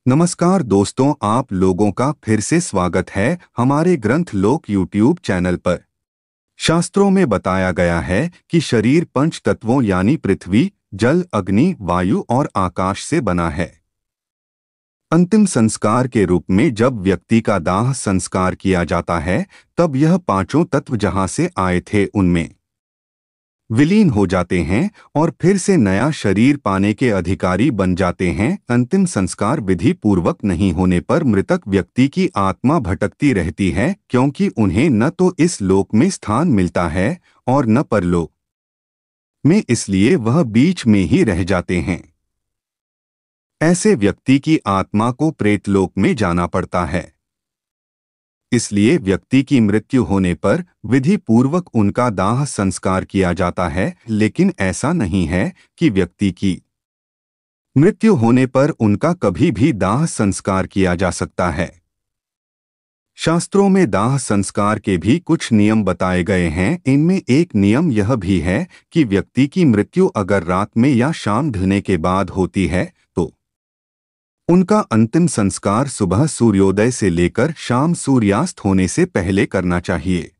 नमस्कार दोस्तों, आप लोगों का फिर से स्वागत है हमारे ग्रंथ लोक यूट्यूब चैनल पर। शास्त्रों में बताया गया है कि शरीर पंच तत्वों यानी पृथ्वी, जल, अग्नि, वायु और आकाश से बना है। अंतिम संस्कार के रूप में जब व्यक्ति का दाह संस्कार किया जाता है, तब यह पांचों तत्व जहां से आए थे उनमें विलीन हो जाते हैं और फिर से नया शरीर पाने के अधिकारी बन जाते हैं। अंतिम संस्कार विधि पूर्वक नहीं होने पर मृतक व्यक्ति की आत्मा भटकती रहती है, क्योंकि उन्हें न तो इस लोक में स्थान मिलता है और न परलोक में, इसलिए वह बीच में ही रह जाते हैं। ऐसे व्यक्ति की आत्मा को प्रेतलोक में जाना पड़ता है। इसलिए व्यक्ति की मृत्यु होने पर विधि पूर्वक उनका दाह संस्कार किया जाता है, लेकिन ऐसा नहीं है कि व्यक्ति की मृत्यु होने पर उनका कभी भी दाह संस्कार किया जा सकता है। शास्त्रों में दाह संस्कार के भी कुछ नियम बताए गए हैं। इनमें एक नियम यह भी है कि व्यक्ति की मृत्यु अगर रात में या शाम ढलने के बाद होती है तो उनका अंतिम संस्कार सुबह सूर्योदय से लेकर शाम सूर्यास्त होने से पहले करना चाहिए।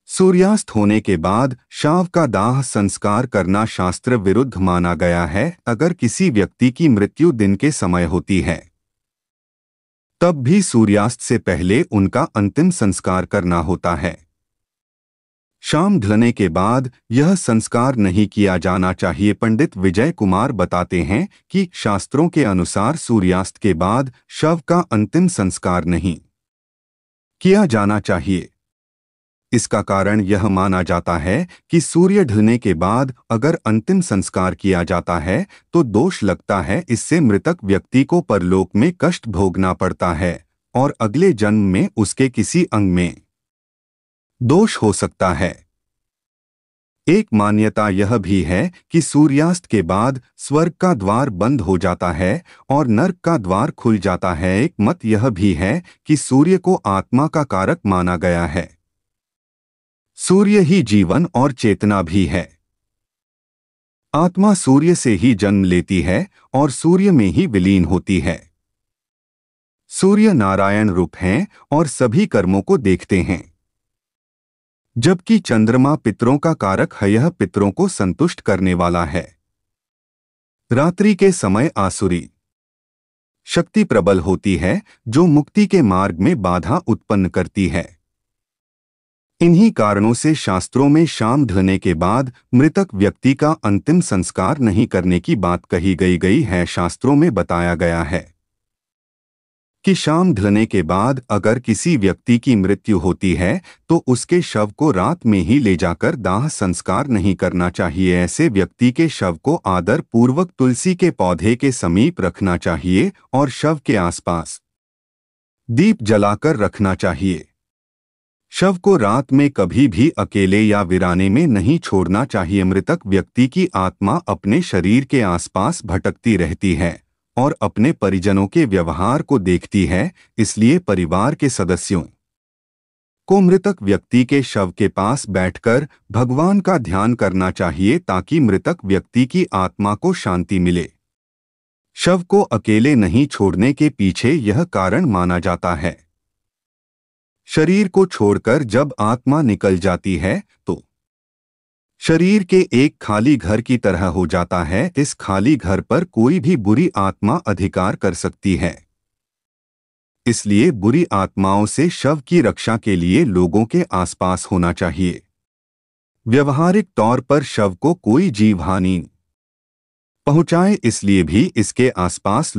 सूर्यास्त होने के बाद शव का दाह संस्कार करना शास्त्र विरुद्ध माना गया है। अगर किसी व्यक्ति की मृत्यु दिन के समय होती है, तब भी सूर्यास्त से पहले उनका अंतिम संस्कार करना होता है। शाम ढलने के बाद यह संस्कार नहीं किया जाना चाहिए। पंडित विजय कुमार बताते हैं कि शास्त्रों के अनुसार सूर्यास्त के बाद शव का अंतिम संस्कार नहीं किया जाना चाहिए। इसका कारण यह माना जाता है कि सूर्य ढलने के बाद अगर अंतिम संस्कार किया जाता है तो दोष लगता है। इससे मृतक व्यक्ति को परलोक में कष्ट भोगना पड़ता है और अगले जन्म में उसके किसी अंग में दोष हो सकता है। एक मान्यता यह भी है कि सूर्यास्त के बाद स्वर्ग का द्वार बंद हो जाता है और नर्क का द्वार खुल जाता है। एक मत यह भी है कि सूर्य को आत्मा का कारक माना गया है। सूर्य ही जीवन और चेतना भी है। आत्मा सूर्य से ही जन्म लेती है और सूर्य में ही विलीन होती है। सूर्य नारायण रूप हैं और सभी कर्मों को देखते हैं, जबकि चंद्रमा पितरों का कारक है। यह पितरों को संतुष्ट करने वाला है। रात्रि के समय आसुरी शक्ति प्रबल होती है, जो मुक्ति के मार्ग में बाधा उत्पन्न करती है। इन्हीं कारणों से शास्त्रों में शाम ढलने के बाद मृतक व्यक्ति का अंतिम संस्कार नहीं करने की बात कही गई है। शास्त्रों में बताया गया है कि शाम ढलने के बाद अगर किसी व्यक्ति की मृत्यु होती है तो उसके शव को रात में ही ले जाकर दाह संस्कार नहीं करना चाहिए। ऐसे व्यक्ति के शव को आदर पूर्वक तुलसी के पौधे के समीप रखना चाहिए और शव के आसपास दीप जलाकर रखना चाहिए। शव को रात में कभी भी अकेले या वीराने में नहीं छोड़ना चाहिए। मृतक व्यक्ति की आत्मा अपने शरीर के आसपास भटकती रहती है और अपने परिजनों के व्यवहार को देखती है, इसलिए परिवार के सदस्यों को मृतक व्यक्ति के शव के पास बैठकर भगवान का ध्यान करना चाहिए, ताकि मृतक व्यक्ति की आत्मा को शांति मिले। शव को अकेले नहीं छोड़ने के पीछे यह कारण माना जाता है। शरीर को छोड़कर जब आत्मा निकल जाती है तो शरीर के एक खाली घर की तरह हो जाता है। इस खाली घर पर कोई भी बुरी आत्मा अधिकार कर सकती है। इसलिए बुरी आत्माओं से शव की रक्षा के लिए लोगों के आसपास होना चाहिए। व्यवहारिक तौर पर शव को कोई जीव हानि पहुंचाए, इसलिए भी इसके आसपास